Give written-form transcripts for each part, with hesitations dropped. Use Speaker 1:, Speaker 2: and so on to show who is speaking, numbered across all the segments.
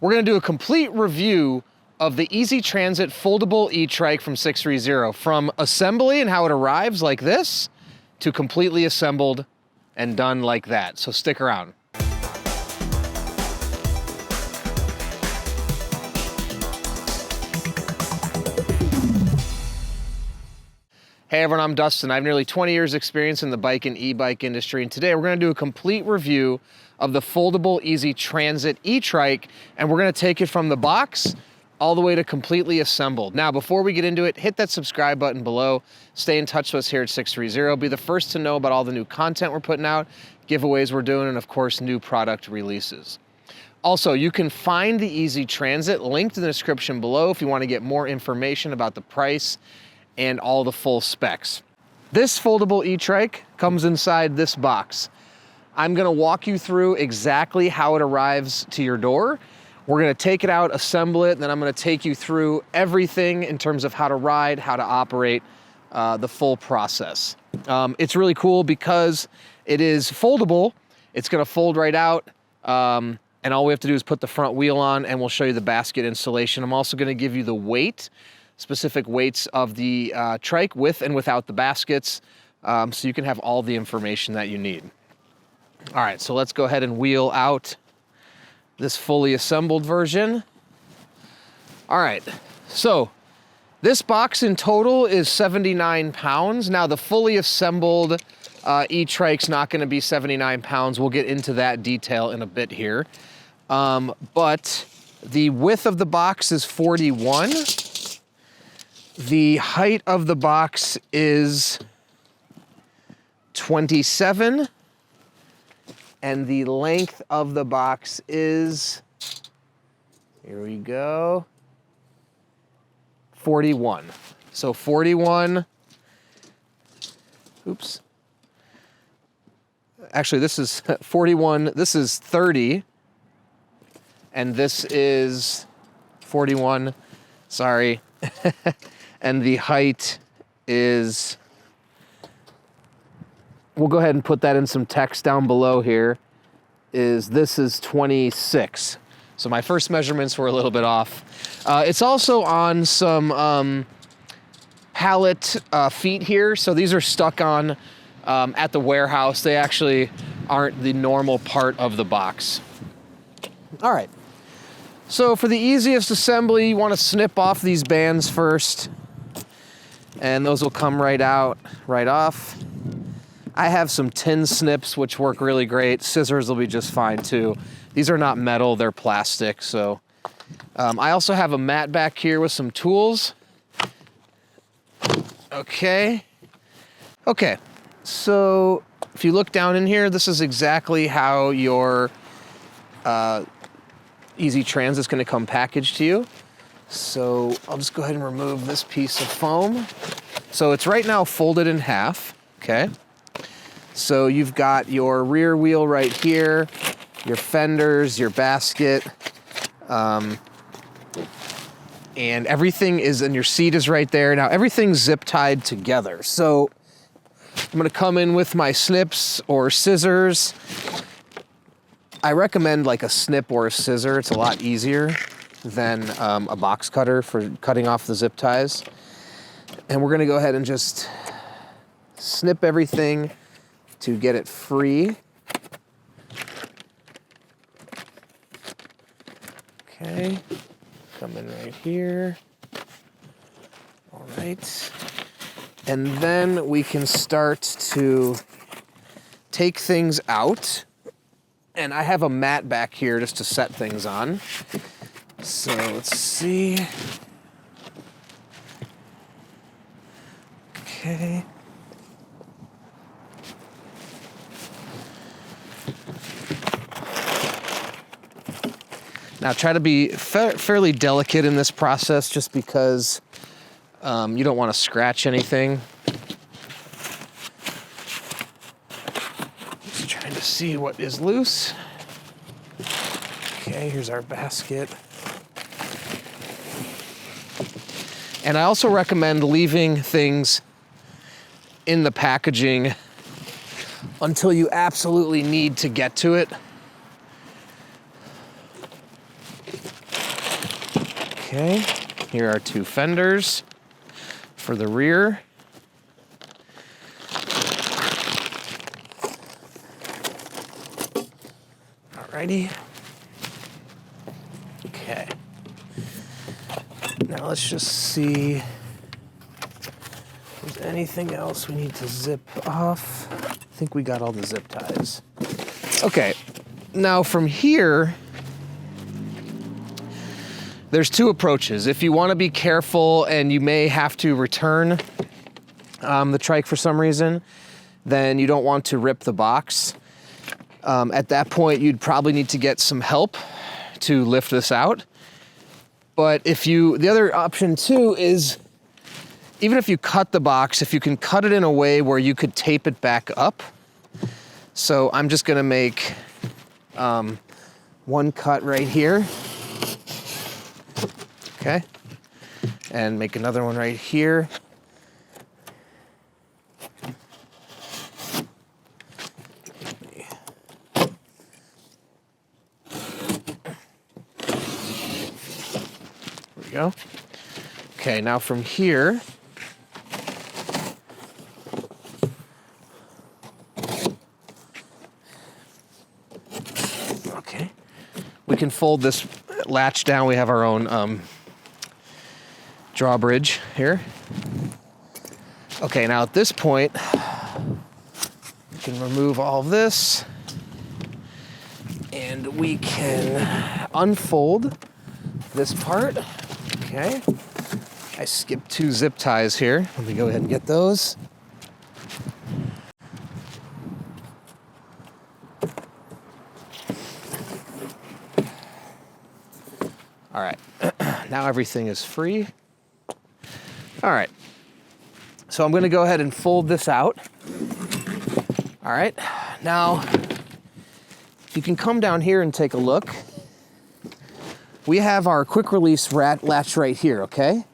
Speaker 1: We're gonna do a complete review of the EZ Transit Foldable E Trike from 630, from assembly and how it arrives like this to completely assembled and done like that. So stick around. Hey everyone, I'm Dustin. I have nearly 20 years experience in the bike and e-bike industry, and today we're gonna do a complete review of the foldable EZ Transit E Trike, and we're gonna take it from the box all the way to completely assembled. Now, before we get into it, hit that subscribe button below. Stay in touch with us here at 630. Be the first to know about all the new content we're putting out, giveaways we're doing, and of course, new product releases. Also, you can find the EZ Transit linked in the description below if you wanna get more information about the price and all the full specs. This foldable E-Trike comes inside this box. I'm gonna walk you through exactly how it arrives to your door. We're gonna take it out, assemble it, and then I'm gonna take you through everything in terms of how to ride, how to operate, the full process. It's really cool because it is foldable. It's gonna fold right out, and all we have to do is put the front wheel on, and we'll show you the basket installation. I'm also gonna give you the weight, specific weights of the trike with and without the baskets, so you can have all the information that you need. All right, so let's go ahead and wheel out this fully assembled version. All right, so this box in total is 79 pounds. Now the fully assembled E-Trike's not gonna be 79 pounds. We'll get into that detail in a bit here. But the width of the box is 41. The height of the box is 27, and the length of the box is, here we go, 41. So 41, oops. Actually, this is 41, this is 30, and this is 41, sorry. And the height is, we'll go ahead and put that in some text down below here, this is 26. So my first measurements were a little bit off. It's also on some pallet feet here. So these are stuck on at the warehouse. They actually aren't the normal part of the box. All right. So for the easiest assembly, you want to snip off these bands first, and those will come right out, right off. I have some tin snips, which work really great. Scissors will be just fine too. These are not metal, they're plastic. So I also have a mat back here with some tools. Okay. Okay, so if you look down in here, this is exactly how your EZ Transit is going to come packaged to you. So I'll just go ahead and remove this piece of foam. So it's right now folded in half, okay? So you've got your rear wheel right here, your fenders, your basket, and everything is, and your seat is right there. Now everything's zip tied together. So I'm gonna come in with my snips or scissors. I recommend like a snip or a scissor. It's a lot easier than a box cutter for cutting off the zip ties. And we're gonna go ahead and just snip everything to get it free. Okay, come in right here. All right. And then we can start to take things out. And I have a mat back here just to set things on. So let's see. Okay. Now try to be fairly delicate in this process just because you don't want to scratch anything. Just trying to see what is loose. Okay, here's our basket. And I also recommend leaving things in the packaging until you absolutely need to get to it. Okay, here are 2 fenders for the rear. Alrighty. Okay. Now let's just see if there's anything else we need to zip off. I think we got all the zip ties. Okay, now from here, there's 2 approaches. If you want to be careful and you may have to return the trike for some reason, then you don't want to rip the box. At that point, you'd probably need to get some help to lift this out. But the other option too is, even if you cut the box, if you can cut it in a way where you could tape it back up. So I'm just gonna make 1 cut right here. Okay, and make another one right here. There we go. Okay, now from here, okay, we can fold this latch down. We have our own drawbridge here. Okay, now at this point, we can remove all of this and we can unfold this part. Okay, I skipped 2 zip ties here. Let me go ahead and get those. All right, now everything is free. All right, so I'm gonna go ahead and fold this out. All right, now you can come down here and take a look. We have our quick release latch right here, okay?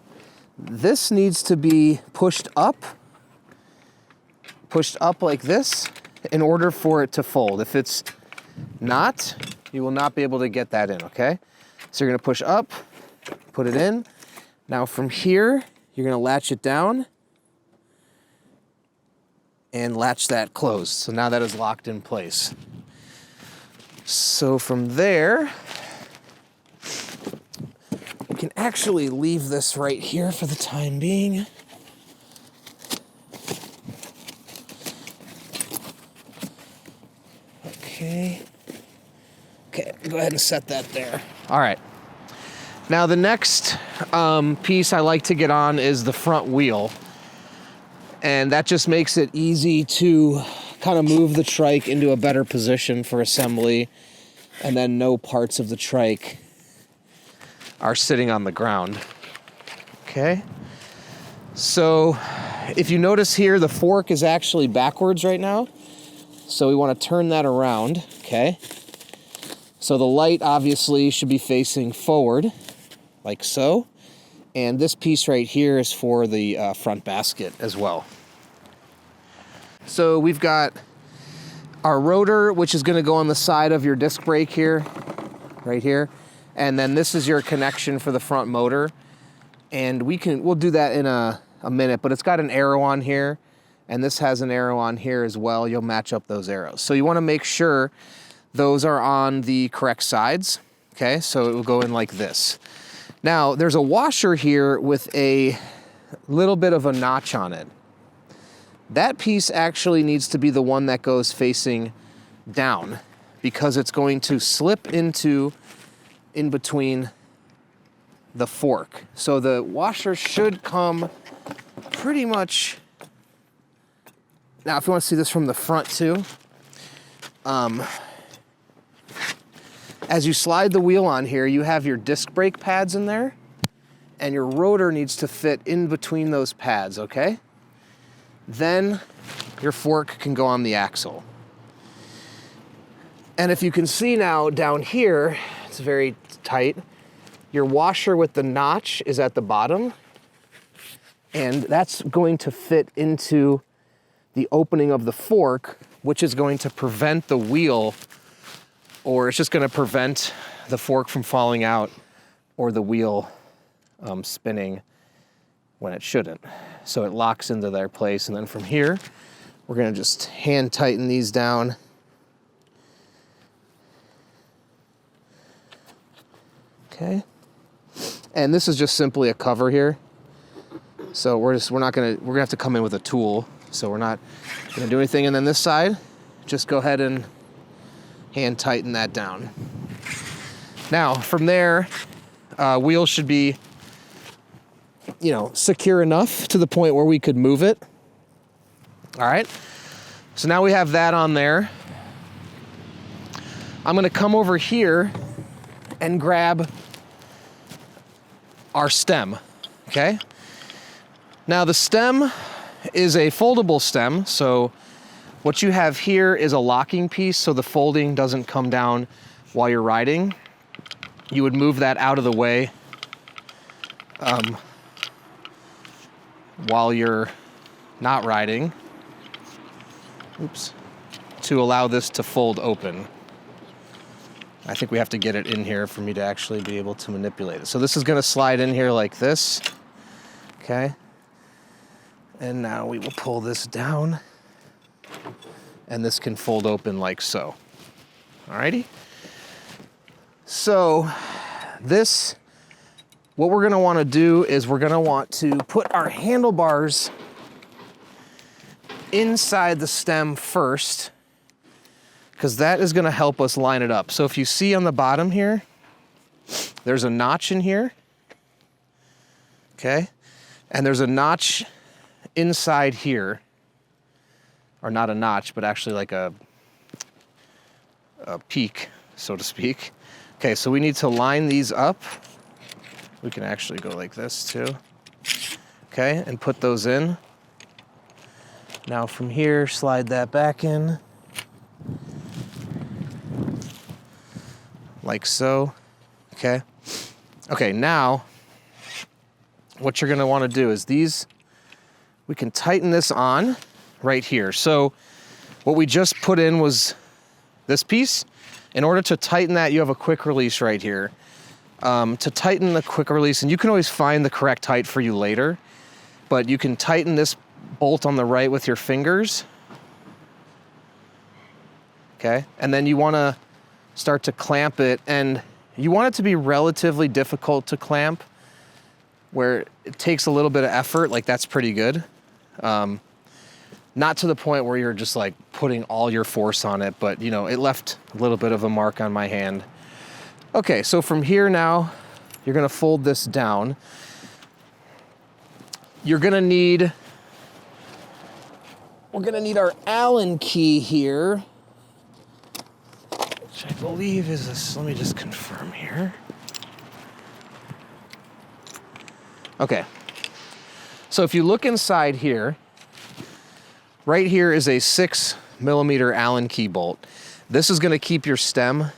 Speaker 1: This needs to be pushed up like this in order for it to fold. If it's not, you will not be able to get that in, okay? So you're gonna push up, put it in. Now from here, you're gonna latch it down and latch that closed. So now that is locked in place. So from there, you can actually leave this right here for the time being. Okay. Okay, go ahead and set that there. All right. Now the next piece I like to get on is the front wheel. And that just makes it easy to kind of move the trike into a better position for assembly, and then no parts of the trike are sitting on the ground. Okay. So if you notice here, the fork is actually backwards right now. So we want to turn that around, okay? So the light obviously should be facing forward, like so. And this piece right here is for the front basket as well. So we've got our rotor, which is gonna go on the side of your disc brake here, right here. And then this is your connection for the front motor. And we'll do that in a minute, but it's got an arrow on here, and this has an arrow on here as well. You'll match up those arrows. So you wanna make sure those are on the correct sides, okay? So it will go in like this. Now, there's a washer here with a little bit of a notch on it. That piece actually needs to be the one that goes facing down, because it's going to slip into in between the fork. So the washer should come pretty much. Now, if you want to see this from the front too, as you slide the wheel on here, you have your disc brake pads in there, and your rotor needs to fit in between those pads, okay? Then your fork can go on the axle. And if you can see now down here, it's very tight. Your washer with the notch is at the bottom, and that's going to fit into the opening of the fork, which is going to prevent the wheel, or it's just going to prevent the fork from falling out or the wheel spinning when it shouldn't. So it locks into their place. And then from here, we're gonna just hand tighten these down. Okay. And this is just simply a cover here. So we're gonna have to come in with a tool. So we're not gonna do anything. And then this side, just go ahead and hand tighten that down. Now from there, wheels should be, you know, secure enough to the point where we could move it. All right, so now we have that on there. I'm gonna come over here and grab our stem, okay? Now the stem is a foldable stem, so what you have here is a locking piece so the folding doesn't come down while you're riding. You would move that out of the way while you're not riding. Oops. To allow this to fold open. I think we have to get it in here for me to actually be able to manipulate it. So this is gonna slide in here like this, okay? And now we will pull this down and this can fold open like so. Alrighty? So this, what we're gonna wanna do is we're gonna want to put our handlebars inside the stem first, because that is gonna help us line it up. So if you see on the bottom here, there's a notch in here, okay? And there's a notch inside here, or not a notch, but actually like a peak, so to speak. Okay, so we need to line these up. We can actually go like this too. Okay, and put those in. Now from here, slide that back in. Like so, okay? Okay, now, what you're gonna wanna do is we can tighten this on right here. So what we just put in was this piece. In order to tighten that, you have a quick release right here. To tighten the quick release, and you can always find the correct height for you later, but you can tighten this bolt on the right with your fingers. Okay, and then you wanna start to clamp it, and you want it to be relatively difficult to clamp, where it takes a little bit of effort, like that's pretty good. Not to the point where you're just like putting all your force on it, but you know, it left a little bit of a mark on my hand. Okay, so from here now, you're gonna fold this down. We're gonna need our Allen key here, which I believe is this, let me just confirm here. Okay, so if you look inside here, right here is a 6mm Allen key bolt. This is gonna keep your stem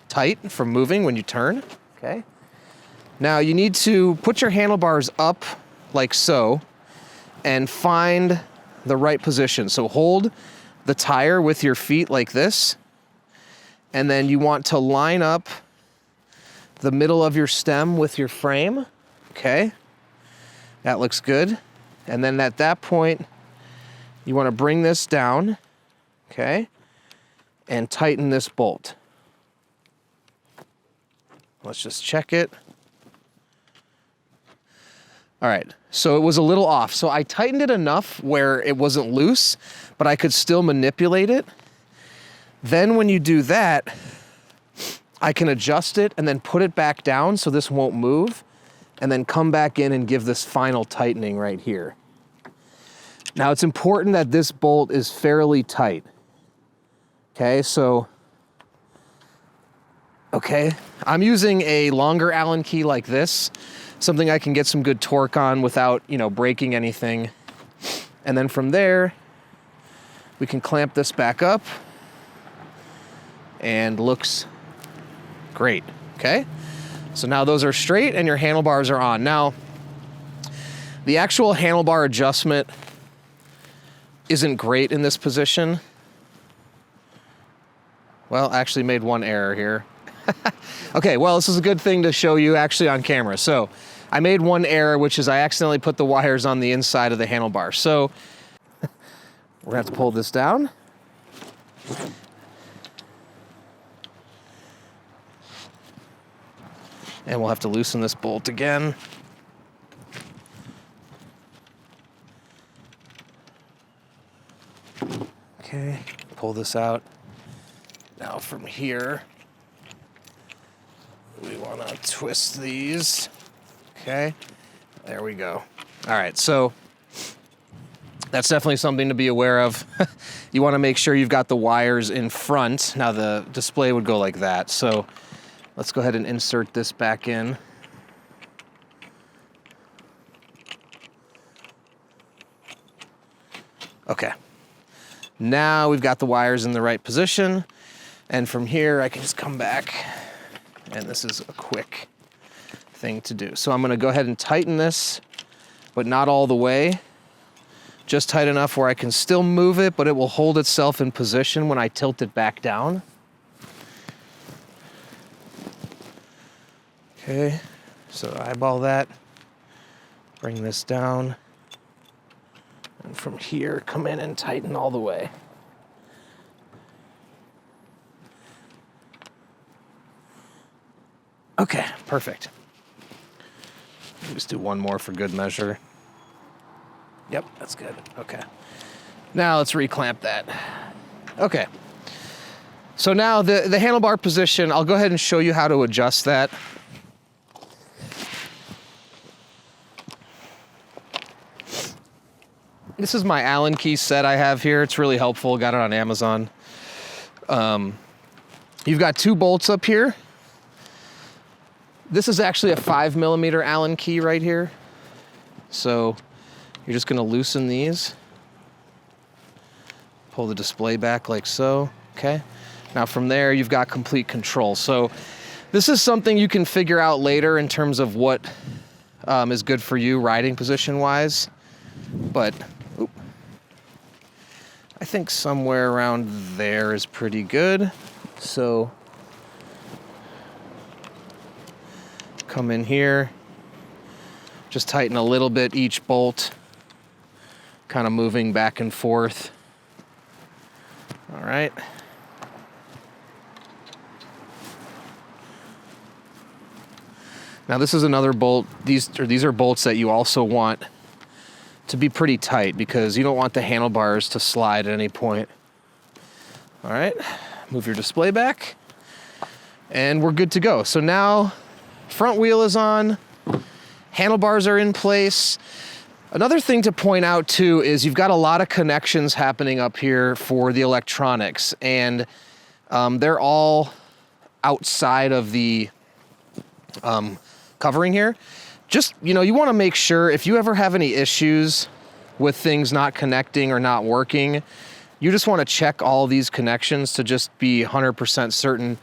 Speaker 1: tight from moving when you turn, okay? Now you need to put your handlebars up like so and find the right position. So hold the tire with your feet like this, and then you want to line up the middle of your stem with your frame, okay? That looks good. And then at that point, you want to bring this down, okay? And tighten this bolt. Let's just check it. All right, so it was a little off. So I tightened it enough where it wasn't loose, but I could still manipulate it. Then when you do that, I can adjust it and then put it back down so this won't move, and then come back in and give this final tightening right here. Now it's important that this bolt is fairly tight. Okay, so, okay, I'm using a longer Allen key like this, something I can get some good torque on without, you know, breaking anything. And then from there, we can clamp this back up and looks great, okay? So now those are straight and your handlebars are on. Now, the actual handlebar adjustment isn't great in this position. Well, I actually made one error here. Okay, well, this is a good thing to show you actually on camera. So I made one error, which is I accidentally put the wires on the inside of the handlebar. So we're gonna have to pull this down. And we'll have to loosen this bolt again. Okay, pull this out. Now from here, we want to twist these. Okay, there we go. All right, so that's definitely something to be aware of. You want to make sure you've got the wires in front. Now the display would go like that. So let's go ahead and insert this back in. Okay. Now we've got the wires in the right position. And from here, I can just come back. And this is a quick thing to do. So I'm gonna go ahead and tighten this, but not all the way. Just tight enough where I can still move it, but it will hold itself in position when I tilt it back down. Okay, so eyeball that, bring this down, and from here, come in and tighten all the way. Okay, perfect. Just do one more for good measure. Yep, that's good. Okay. Now let's reclamp that. Okay. So now the handlebar position, I'll go ahead and show you how to adjust that. This is my Allen key set I have here. It's really helpful. Got it on Amazon. You've got 2 bolts up here. This is actually a 5mm Allen key right here. So you're just gonna loosen these. Pull the display back like so, okay? Now from there, you've got complete control. So this is something you can figure out later in terms of what is good for you riding position-wise. But I think somewhere around there is pretty good. So come in here, just tighten a little bit each bolt, kind of moving back and forth. All right. Now this is another bolt. These are bolts that you also want to be pretty tight because you don't want the handlebars to slide at any point. All right, move your display back and we're good to go. So now front wheel is on, handlebars are in place. Another thing to point out too is you've got a lot of connections happening up here for the electronics, and they're all outside of the covering here. Just, you know, you want to make sure if you ever have any issues with things not connecting or not working, you just want to check all these connections to just be 100% certain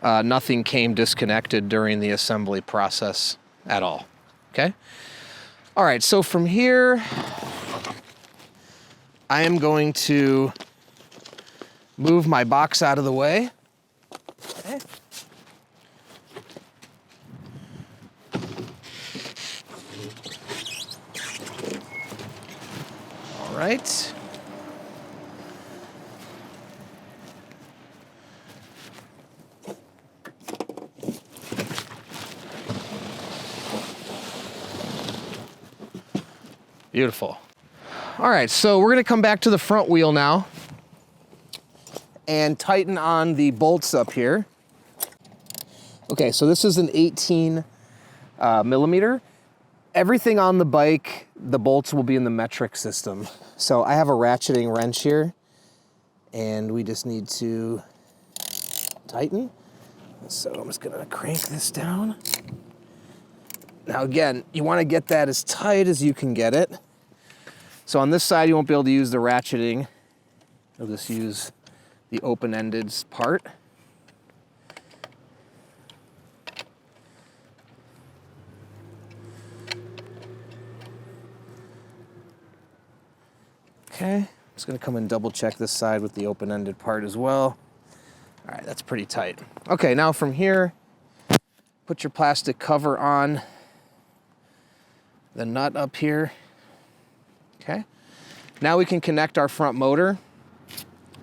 Speaker 1: nothing came disconnected during the assembly process at all, okay? All right, so from here, I am going to move my box out of the way. Okay. All right. Beautiful. All right, so we're gonna come back to the front wheel now and tighten on the bolts up here. Okay, so this is an 18 millimeter. Everything on the bike, the bolts will be in the metric system. So I have a ratcheting wrench here and we just need to tighten. So I'm just gonna crank this down. Now again, you want to get that as tight as you can get it. So on this side, you won't be able to use the ratcheting. You'll just use the open-ended part. Okay, I'm just gonna come and double check this side with the open-ended part as well. All right, that's pretty tight. Okay, now from here, put your plastic cover on. the nut up here. Okay. Now we can connect our front motor.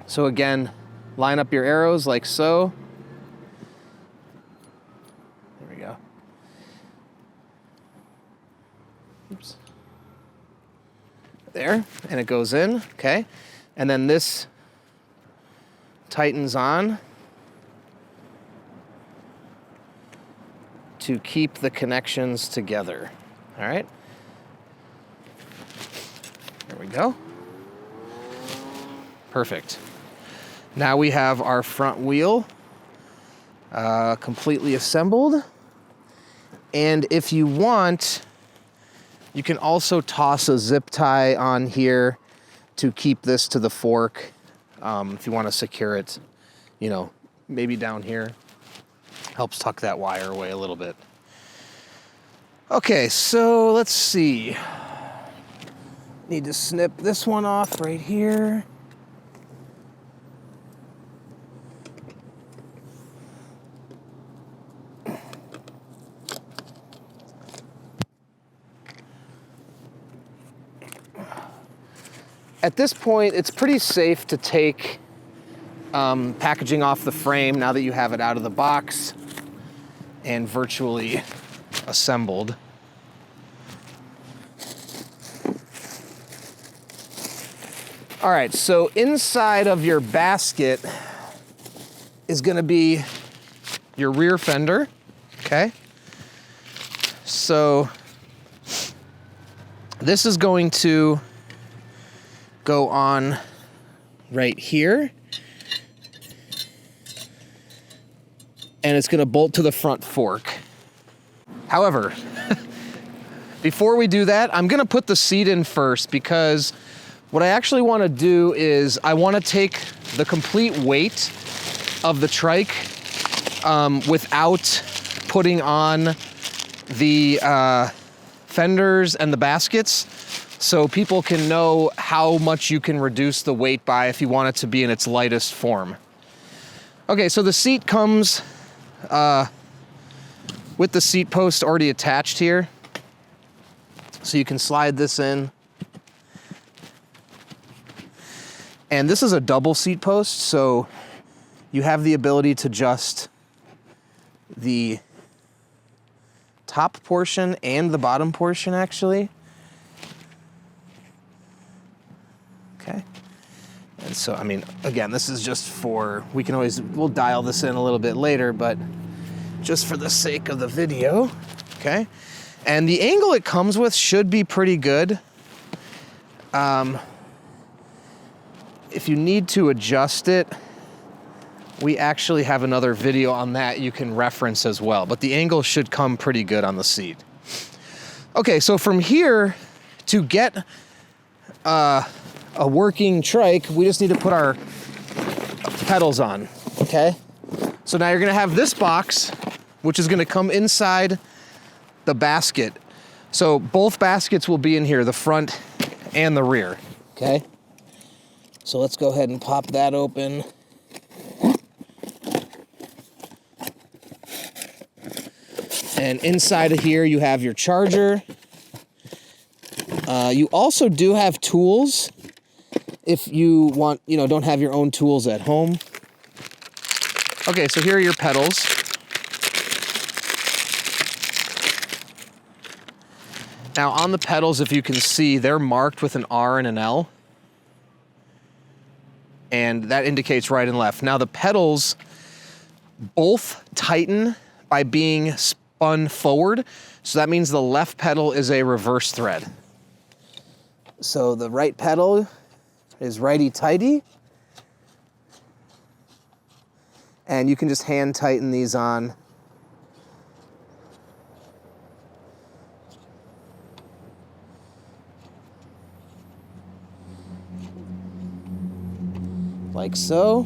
Speaker 1: So again, line up your arrows like so. There we go. Oops. There, and it goes in, okay? And then this tightens on to keep the connections together, all right? There we go. Perfect. Now we have our front wheel completely assembled. And if you want, you can also toss a zip tie on here to keep this to the fork. If you want to secure it, you know, maybe down here. Helps tuck that wire away a little bit. Okay, so let's see. Need to snip this one off right here. At this point, it's pretty safe to take packaging off the frame now that you have it out of the box and virtually assembled. All right, so inside of your basket is gonna be your rear fender, okay? So this is going to go on right here. And it's gonna bolt to the front fork. However, before we do that, I'm gonna put the seat in first because what I actually wanna do is I wanna take the complete weight of the trike without putting on the fenders and the baskets, so people can know how much you can reduce the weight by if you want it to be in its lightest form. Okay, so the seat comes with the seat post already attached here. So you can slide this in. And this is a double seat post, so you have the ability to adjust the top portion and the bottom portion actually. Okay. And so, I mean, again, this is just for, we'll dial this in a little bit later, but just for the sake of the video, okay? And the angle it comes with should be pretty good. If you need to adjust it, we actually have another video on that you can reference as well, but the angle should come pretty good on the seat. Okay, so from here, to get a working trike, we just need to put our pedals on, okay? So now you're gonna have this box, which is gonna come inside the basket. So both baskets will be in here, the front and the rear, okay? So let's go ahead and pop that open. And inside of here, you have your charger. You also do have tools if you want, don't have your own tools at home. Okay, so here are your pedals. Now on the pedals, if you can see, they're marked with an R and an L. And that indicates right and left. Now the pedals both tighten by being spun forward. So that means the left pedal is a reverse thread. So the right pedal is righty-tighty. And you can just hand tighten these on. Like so.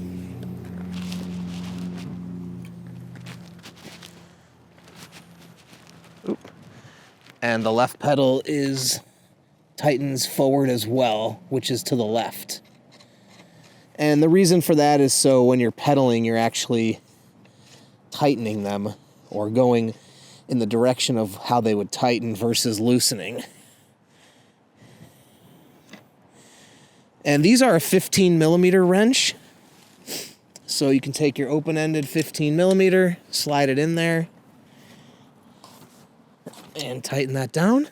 Speaker 1: Oop. And the left pedal tightens forward as well, which is to the left. And the reason for that is so when you're pedaling, you're actually tightening them or going in the direction of how they would tighten versus loosening. And these are a 15 millimeter wrench. So you can take your open-ended 15 millimeter, slide it in there, and tighten that down.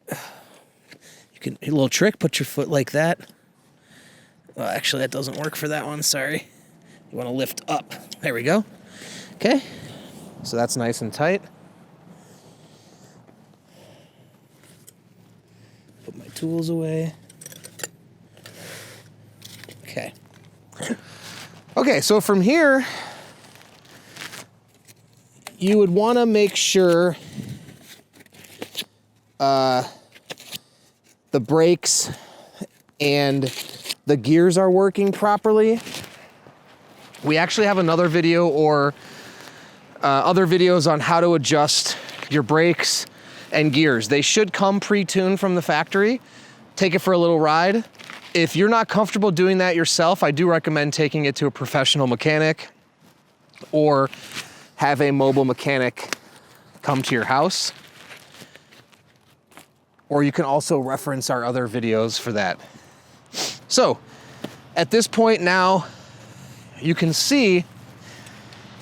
Speaker 1: You can, a little trick, put your foot like that. Well, actually, that doesn't work for that one, sorry. You want to lift up. There we go. Okay, so that's nice and tight. Put my tools away. Okay. Okay, so from here, you would want to make sure the brakes and the gears are working properly. We actually have another video or other videos on how to adjust your brakes and gears. They should come pre-tuned from the factory. Take it for a little ride. If you're not comfortable doing that yourself, I do recommend taking it to a professional mechanic or have a mobile mechanic come to your house. Or you can also reference our other videos for that. So at this point now, you can see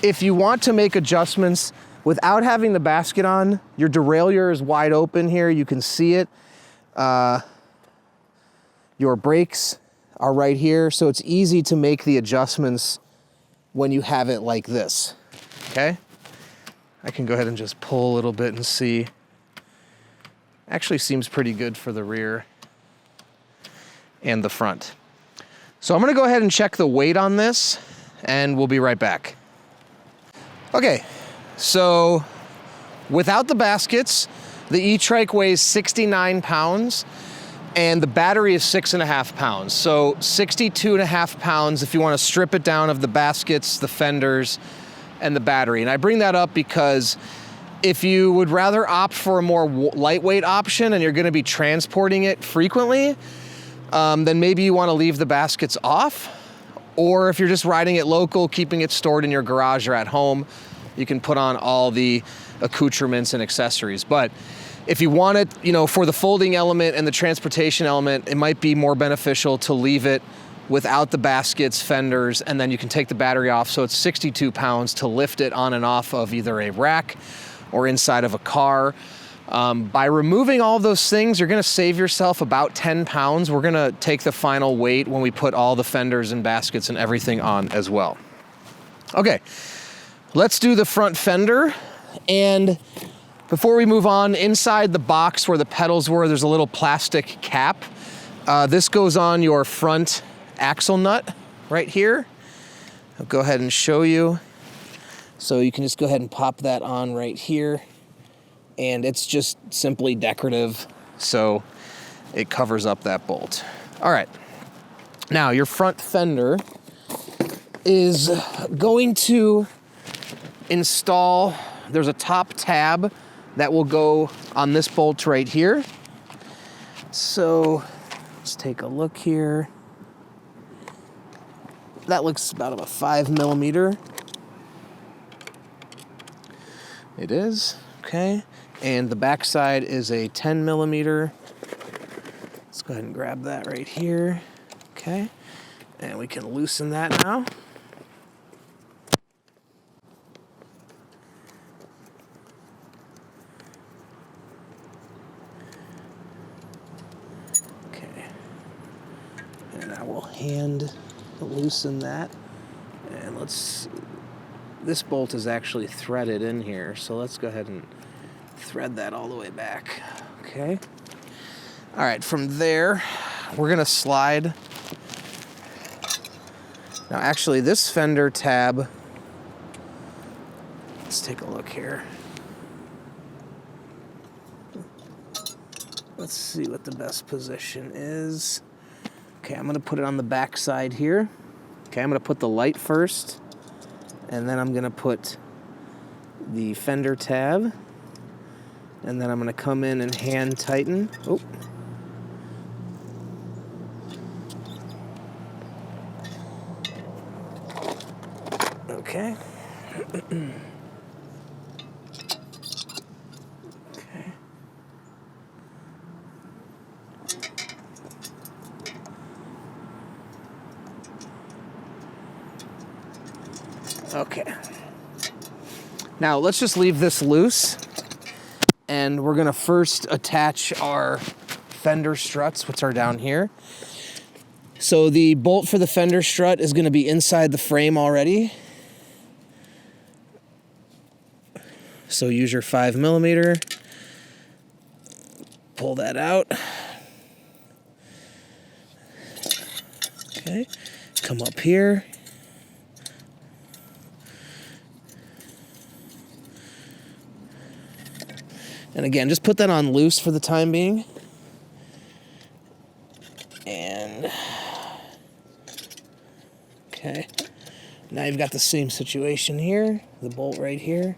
Speaker 1: if you want to make adjustments without having the basket on, your derailleur is wide open here. You can see it. Your brakes are right here. So it's easy to make the adjustments when you have it like this, okay? I can go ahead and just pull a little bit and see. Actually seems pretty good for the rear and the front. So I'm gonna go ahead and check the weight on this and we'll be right back. Okay, so without the baskets, the E-Trike weighs 69 pounds and the battery is 6.5 pounds. So 62.5 pounds if you wanna strip it down of the baskets, the fenders, and the battery. And I bring that up because if you would rather opt for a more lightweight option and you're gonna be transporting it frequently, then maybe you wanna leave the baskets off. Or if you're just riding it local, keeping it stored in your garage or at home, you can put on all the accoutrements and accessories. But if you want it, you know, for the folding element and the transportation element, it might be more beneficial to leave it without the baskets, fenders, and then you can take the battery off. So it's 62 pounds to lift it on and off of either a rack or inside of a car. By removing all of those things, you're gonna save yourself about 10 pounds. We're gonna take the final weight when we put all the fenders and baskets and everything on as well. Okay, let's do the front fender. And before we move on, inside the box where the pedals were, there's a little plastic cap. This goes on your front axle nut right here. I'll go ahead and show you. So you can just go ahead and pop that on right here. And it's just simply decorative, so it covers up that bolt. All right, now your front fender is going to install, there's a top tab that will go on this bolt right here. So let's take a look here. That looks about a 5 millimeter. It is, okay. And the back side is a 10 millimeter. Let's go ahead and grab that right here. Okay, and we can loosen that now. Okay, and I will hand loosen that. And let's, this bolt is actually threaded in here, so let's go ahead and thread that all the way back, okay? All right, from there, we're gonna slide. Now, actually, this fender tab, let's take a look here. Let's see what the best position is. Okay, I'm gonna put it on the back side here. Okay, I'm gonna put the light first, and then I'm gonna put the fender tab. And then I'm gonna come in and hand tighten. Oh. Okay. Okay. Now let's just leave this loose, and we're gonna first attach our fender struts, which are down here. So the bolt for the fender strut is gonna be inside the frame already. So use your 5mm. Pull that out. Okay, come up here. And again, just put that on loose for the time being. And, okay. Now you've got the same situation here, the bolt right here.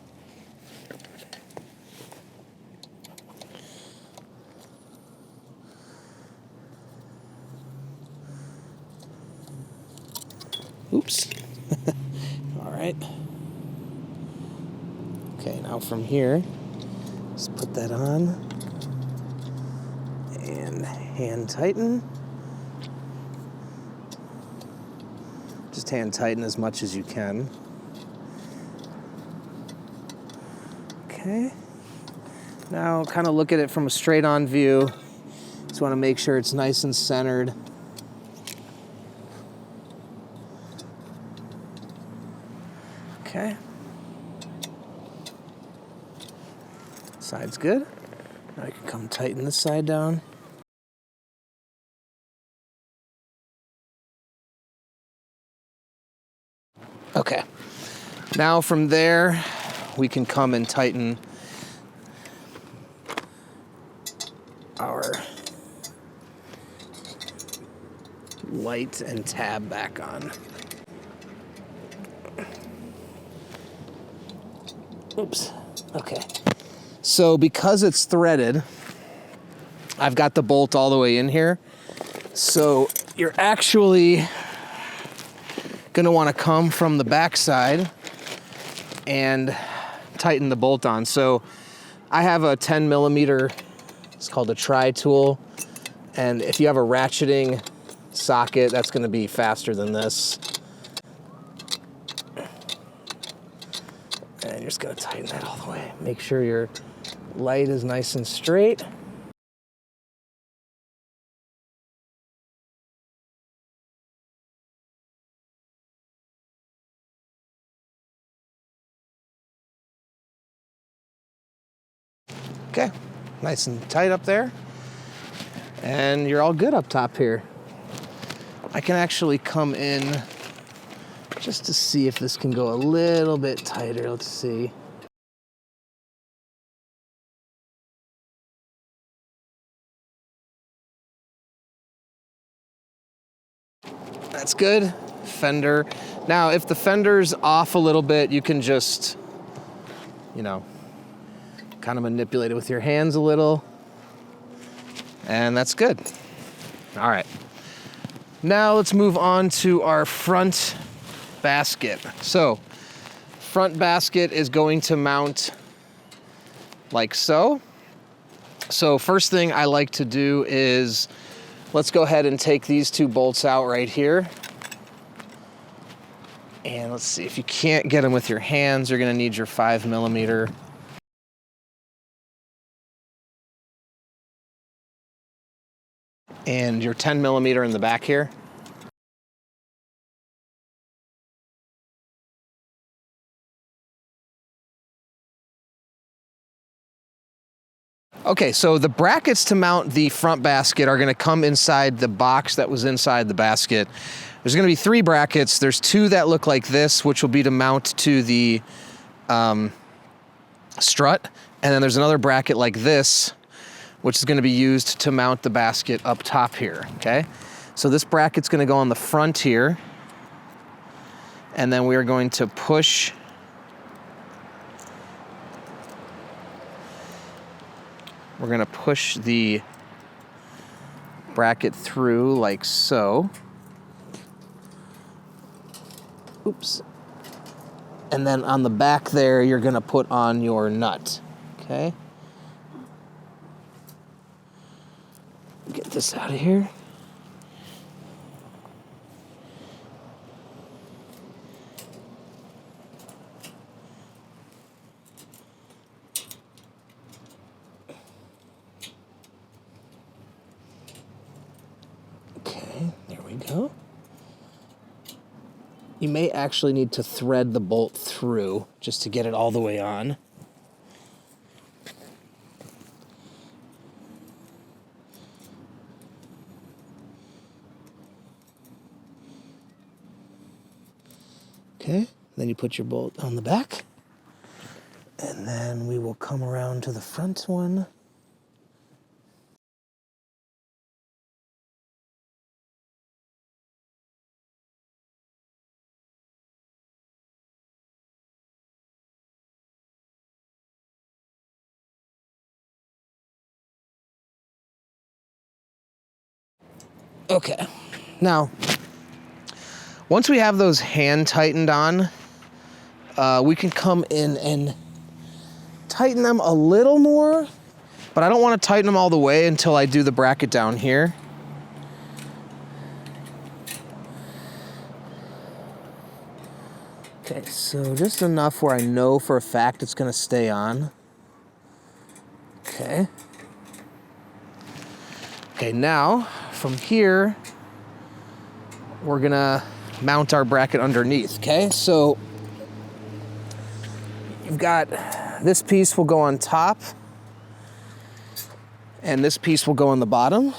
Speaker 1: Oops. All right. Okay, now from here, just put that on and hand tighten. Just hand tighten as much as you can. Okay. Now kind of look at it from a straight on view. Just want to make sure it's nice and centered. Okay. Side's good. Now I can come tighten this side down. Okay. Now from there, we can come and tighten our light and tab back on. Oops. Okay. So because it's threaded, I've got the bolt all the way in here. So you're actually gonna want to come from the back side and tighten the bolt on. So I have a 10mm, it's called a tri-tool. And if you have a ratcheting socket, that's gonna be faster than this. And you're just gonna tighten that all the way. Make sure your light is nice and straight. Okay, nice and tight up there. And you're all good up top here. I can actually come in just to see if this can go a little bit tighter. Let's see. That's good. Fender. Now, if the fender's off a little bit, you can just, you know, kind of manipulate it with your hands a little. And that's good. All right. Now let's move on to our front basket. So, front basket is going to mount like so. So first thing I like to do is, let's go ahead and take these two bolts out right here. And let's see, if you can't get them with your hands, you're gonna need your 5mm. And your 10mm in the back here. Okay, so the brackets to mount the front basket are gonna come inside the box that was inside the basket. There's gonna be 3 brackets. There's 2 that look like this, which will be to mount to the strut. And then there's another bracket like this, which is gonna be used to mount the basket up top here, okay? So this bracket's gonna go on the front here. And then we are going to push the bracket through like so. Oops. And then on the back there, you're gonna put on your nut, okay? Get this out of here. Okay, there we go. You may actually need to thread the bolt through just to get it all the way on. Okay, then you put your bolt on the back. And then we will come around to the front one. Okay, now, once we have those hand tightened on, we can come in and tighten them a little more, but I don't want to tighten them all the way until I do the bracket down here. Okay, so just enough where I know for a fact it's going to stay on. Okay. Okay, now from here, we're gonna mount our bracket underneath, okay? So you've got this piece will go on top and this piece will go on the bottom.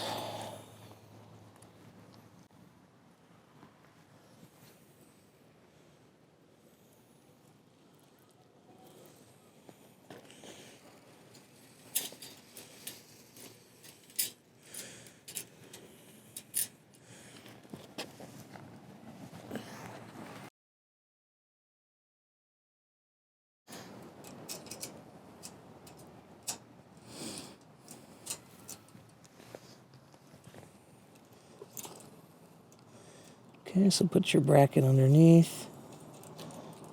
Speaker 1: Okay, so put your bracket underneath.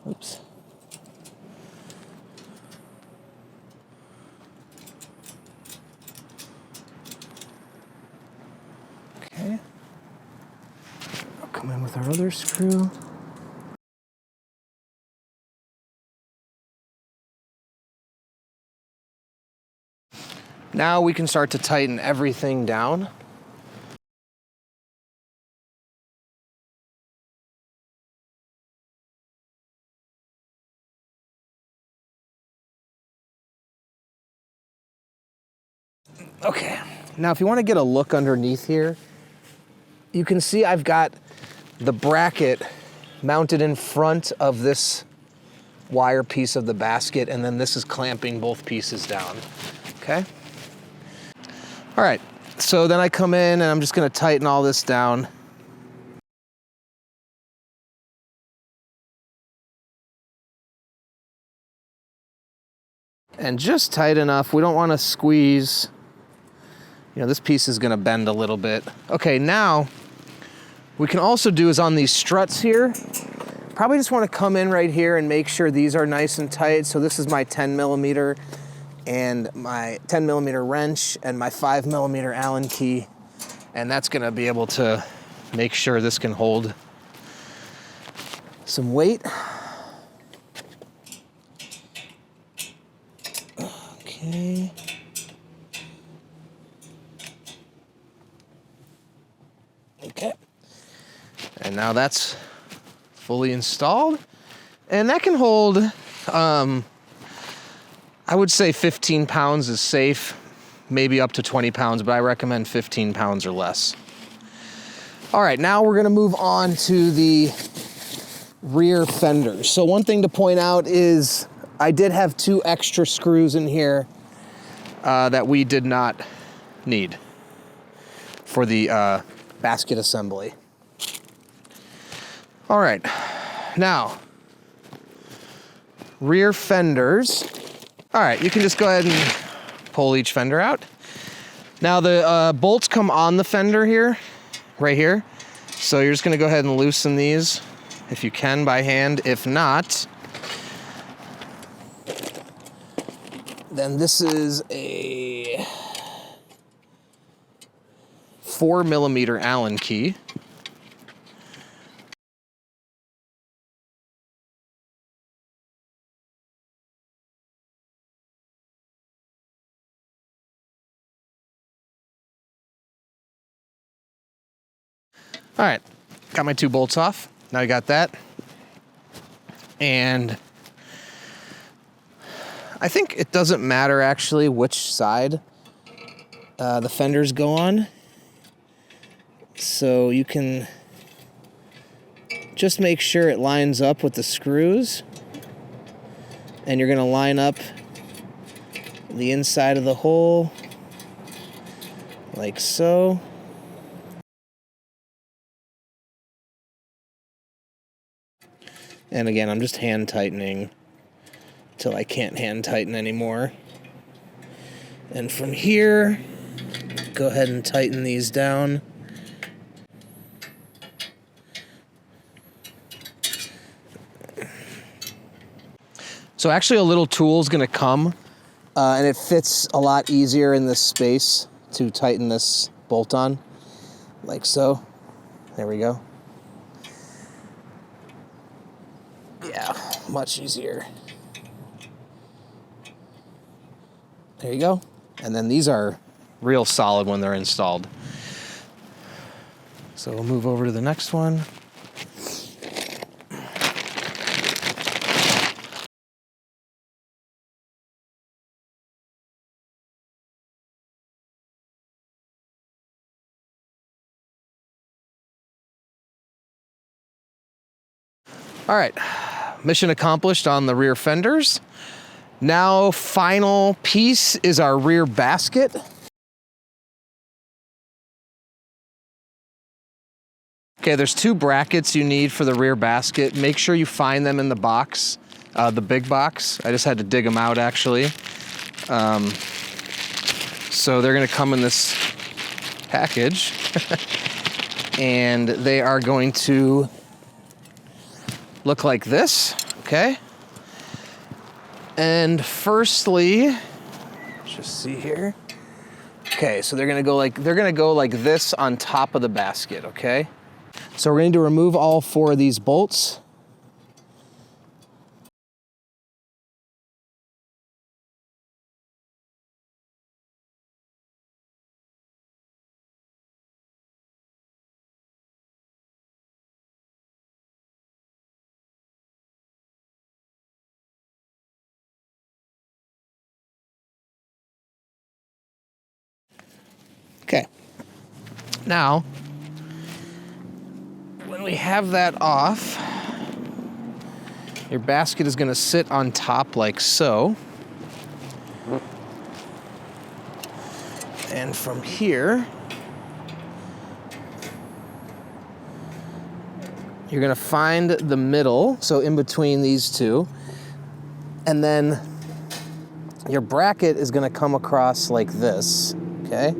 Speaker 1: Oops. Okay. I'll come in with our other screw. Now we can start to tighten everything down. Okay, now if you want to get a look underneath here, you can see I've got the bracket mounted in front of this wire piece of the basket, and then this is clamping both pieces down, okay? All right, so then I come in and I'm just gonna tighten all this down. And just tight enough, we don't wanna squeeze. You know, this piece is gonna bend a little bit. Okay, now, we can also do is on these struts here, probably just wanna come in right here and make sure these are nice and tight. So this is my 10mm and my 10mm wrench and my 5mm Allen key. And that's gonna be able to make sure this can hold some weight. Okay. Okay, and now that's fully installed, and that can hold, I would say 15 pounds is safe, maybe up to 20 pounds, but I recommend 15 pounds or less. All right, now we're gonna move on to the rear fenders. So one thing to point out is I did have 2 extra screws in here that we did not need for the basket assembly. All right, now, rear fenders. All right, you can just go ahead and pull each fender out. Now the bolts come on the fender here, right here. So you're just gonna go ahead and loosen these if you can by hand. If not, Then this is a 4mm Allen key. All right, got my 2 bolts off. Now I got that. And I think it doesn't matter actually which side the fenders go on. So you can just make sure it lines up with the screws. And you're gonna line up the inside of the hole like so. And again, I'm just hand tightening till I can't hand tighten anymore. And from here, go ahead and tighten these down. So actually a little tool is gonna come and it fits a lot easier in this space to tighten this bolt on, like so. There we go. Yeah, much easier. There you go. And then these are real solid when they're installed. So we'll move over to the next one. All right, mission accomplished on the rear fenders. Now, final piece is our rear basket. Okay, there's 2 brackets you need for the rear basket. Make sure you find them in the box, the big box. I just had to dig them out actually. So they're gonna come in this package and they are going to look like this, okay? And firstly, just see here. Okay, so they're gonna go like this on top of the basket, okay? So we're going to remove all 4 of these bolts. Okay. Now, when we have that off, your basket is going to sit on top like so. And from here, you're going to find the middle, so in between these 2. And then your bracket is going to come across like this, okay?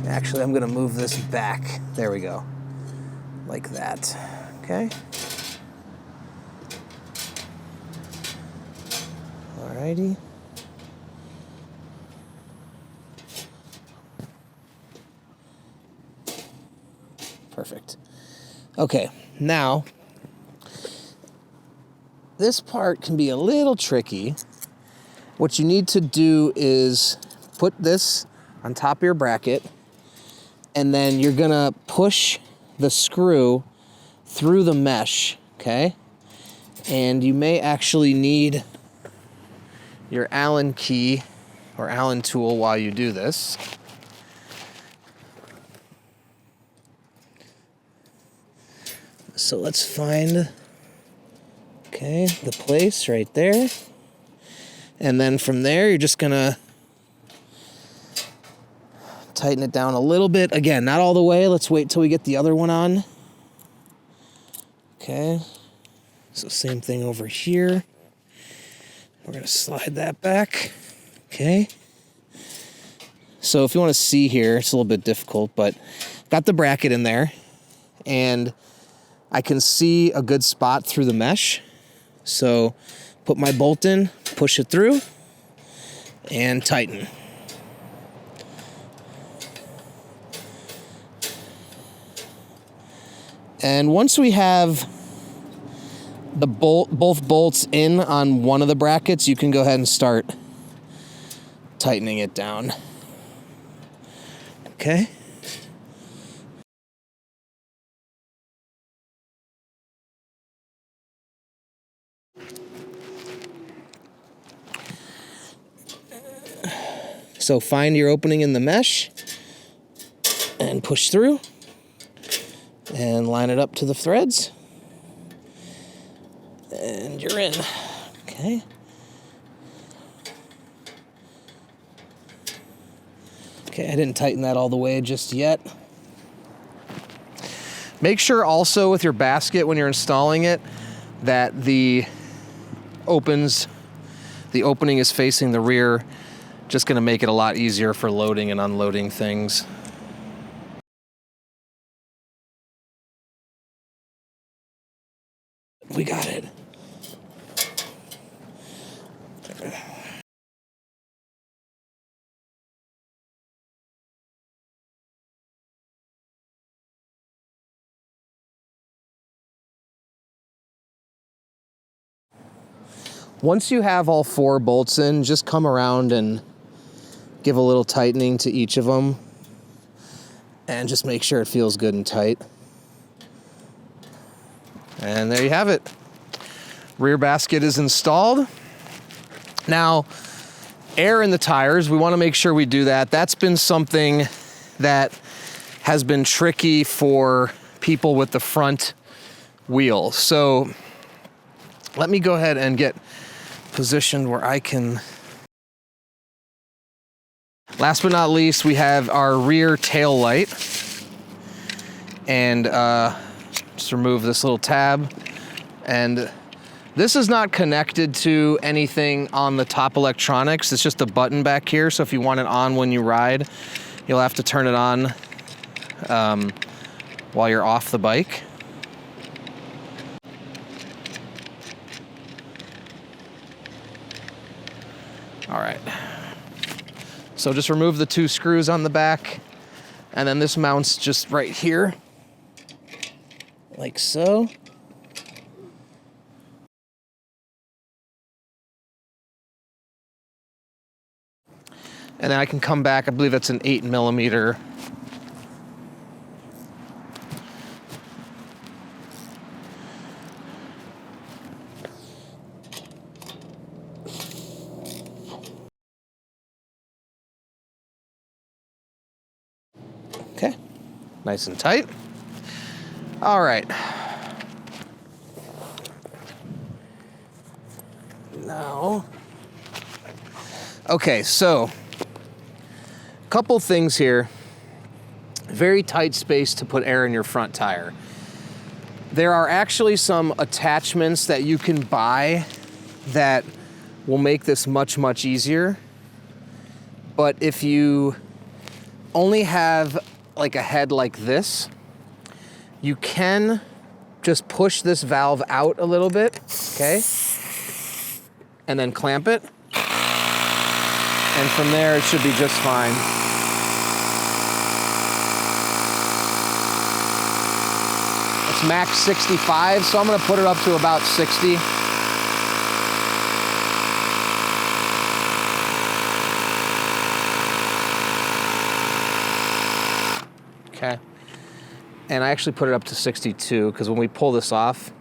Speaker 1: Actually, I'm gonna move this back. There we go. Like that, okay? Alrighty. Perfect. Okay, now, this part can be a little tricky. What you need to do is put this on top of your bracket, and then you're gonna push the screw through the mesh, okay? And you may actually need your Allen key or Allen tool while you do this. So let's find, okay, the place right there. And then from there, you're just gonna tighten it down a little bit. Again, not all the way. Let's wait till we get the other one on. Okay. So same thing over here. We're going to slide that back. Okay. So if you want to see here, it's a little bit difficult, but got the bracket in there and I can see a good spot through the mesh. So put my bolt in, push it through and tighten. And once we have the both bolts in on one of the brackets, you can go ahead and start tightening it down. Okay. So find your opening in the mesh and push through and line it up to the threads. And you're in. Okay. Okay, I didn't tighten that all the way just yet. Make sure also with your basket when you're installing it that the opening is facing the rear. Just going to make it a lot easier for loading and unloading things. We got it. Once you have all 4 bolts in, just come around and give a little tightening to each of them. And just make sure it feels good and tight. And there you have it. Rear basket is installed. Now, air in the tires, we want to make sure we do that. That's been something that has been tricky for people with the front wheel. So let me go ahead and get positioned where I can. Last but not least, we have our rear tail light. And just remove this little tab. And this is not connected to anything on the top electronics. It's just a button back here. So if you want it on when you ride, you'll have to turn it on while you're off the bike. All right. So just remove the 2 screws on the back, and then this mounts just right here, like so. And then I can come back, I believe that's an 8mm. Okay, nice and tight. All right. Now, okay, so couple things here. Very tight space to put air in your front tire. There are actually some attachments that you can buy that will make this much, much easier. But if you only have like a head like this, you can just push this valve out a little bit, okay? And then clamp it. And from there, it should be just fine. It's max 65, so I'm gonna put it up to about 60. Okay. And I actually put it up to 62 because when we pull this off,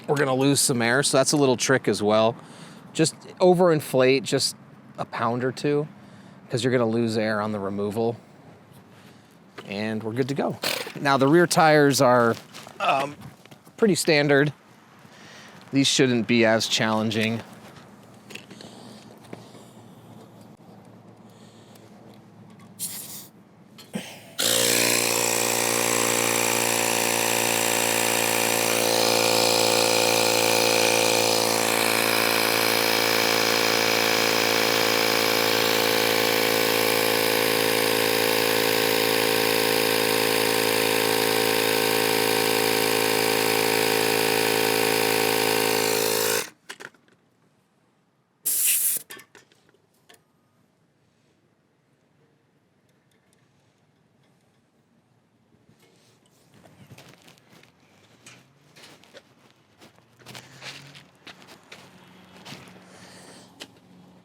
Speaker 1: we're gonna lose some air, so that's a little trick as well. Just overinflate just a pound or 2 because you're gonna lose air on the removal. And we're good to go. Now the rear tires are pretty standard. These shouldn't be as challenging.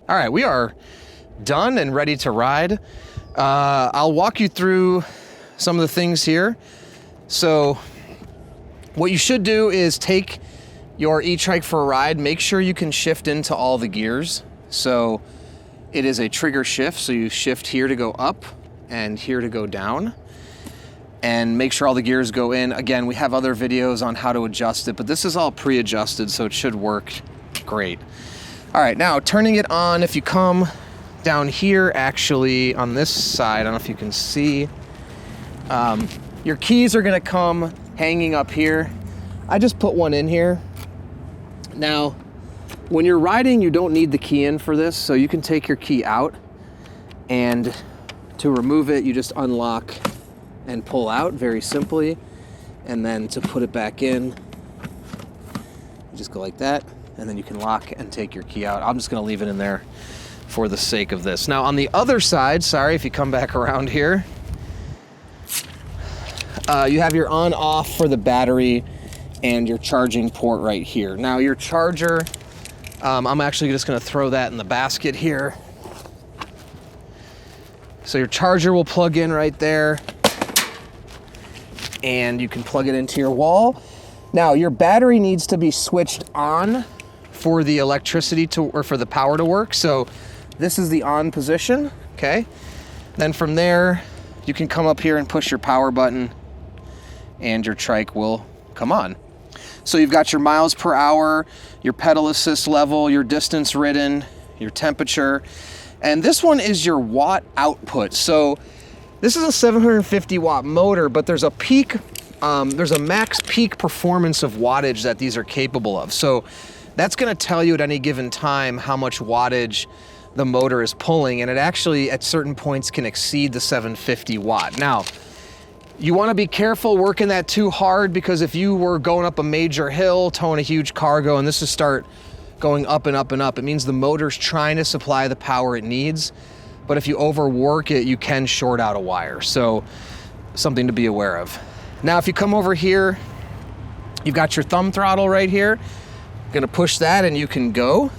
Speaker 1: All right, we are done and ready to ride. I'll walk you through some of the things here. So what you should do is take your E-Trike for a ride. Make sure you can shift into all the gears. So it is a trigger shift. So you shift here to go up and here to go down. And make sure all the gears go in. Again, we have other videos on how to adjust it, but this is all pre-adjusted, so it should work great. All right, now turning it on, if you come down here, actually on this side, I don't know if you can see, your keys are gonna come hanging up here. I just put one in here. Now, when you're riding, you don't need the key in for this, so you can take your key out, and to remove it, you just unlock and pull out very simply. And then to put it back in, you just go like that, and then you can lock and take your key out. I'm just gonna leave it in there for the sake of this. Now on the other side, sorry if you come back around here, you have your on off for the battery and your charging port right here. Now your charger, I'm actually just gonna throw that in the basket here. So your charger will plug in right there, and you can plug it into your wall. Now your battery needs to be switched on for the electricity to, or for the power to work. So this is the on position, okay? Then from there, you can come up here and push your power button and your trike will come on. So you've got your miles per hour, your pedal assist level, your distance ridden, your temperature, and this one is your watt output. So this is a 750 watt motor, but there's a peak, there's a max peak performance of wattage that these are capable of. So that's gonna tell you at any given time how much wattage the motor is pulling, and it actually at certain points can exceed the 750 watt. Now, you wanna be careful working that too hard, because if you were going up a major hill, towing a huge cargo, and this is start going up and up and up, it means the motor's trying to supply the power it needs. But if you overwork it, you can short out a wire. So something to be aware of. Now, if you come over here, you've got your thumb throttle right here. Gonna push that and you can go.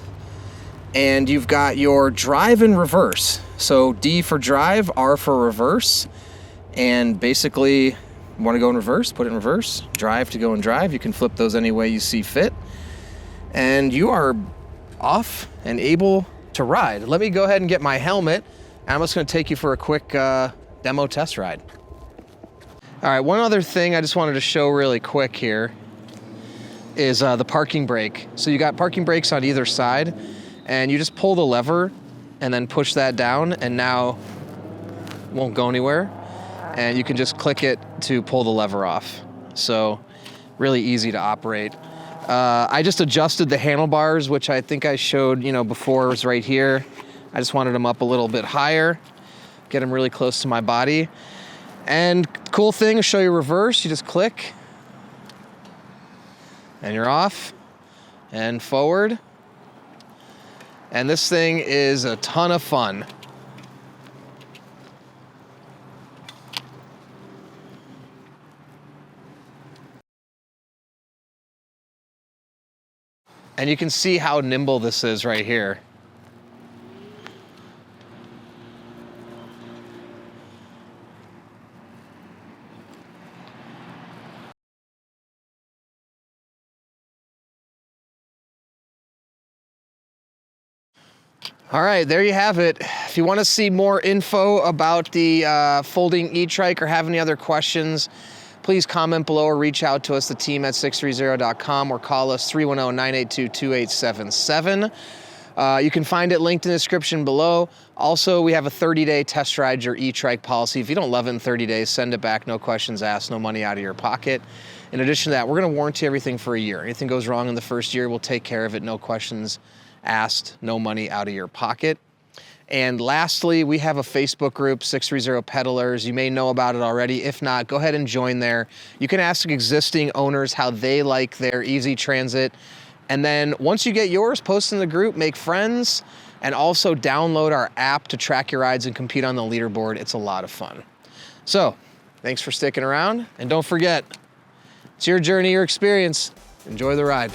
Speaker 1: And you've got your drive and reverse. So D for drive, R for reverse. And basically, you wanna go in reverse, put it in reverse. Drive to go in drive. You can flip those any way you see fit. And you are off and able to ride. Let me go ahead and get my helmet, and I'm just gonna take you for a quick demo test ride. All right, one other thing I just wanted to show really quick here is the parking brake. So you got parking brakes on either side, and you just pull the lever and then push that down, and now it won't go anywhere. And you can just click it to pull the lever off. So really easy to operate. I just adjusted the handlebars, which I think I showed, before, was right here. I just wanted them up a little bit higher, get them really close to my body. And cool thing, to show you reverse, you just click and you're off and forward. And this thing is a ton of fun. And you can see how nimble this is right here. All right, there you have it. If you want to see more info about the folding E-Trike or have any other questions, please comment below or reach out to us, the team at sixthreezero.com, or call us 310-982-2877. You can find it linked in the description below. Also, we have a 30-day test ride your E-Trike policy. If you don't love it in 30 days, send it back, no questions asked, no money out of your pocket. In addition to that, we're gonna warranty everything for a year. Anything goes wrong in the first year, we'll take care of it, no questions asked, no money out of your pocket. And lastly, we have a Facebook group, 630 Peddlers. You may know about it already. If not, go ahead and join there. You can ask existing owners how they like their EZ Transit. And then once you get yours, post in the group, make friends, and also download our app to track your rides and compete on the leaderboard. It's a lot of fun. So, thanks for sticking around. And don't forget, it's your journey, your experience. Enjoy the ride.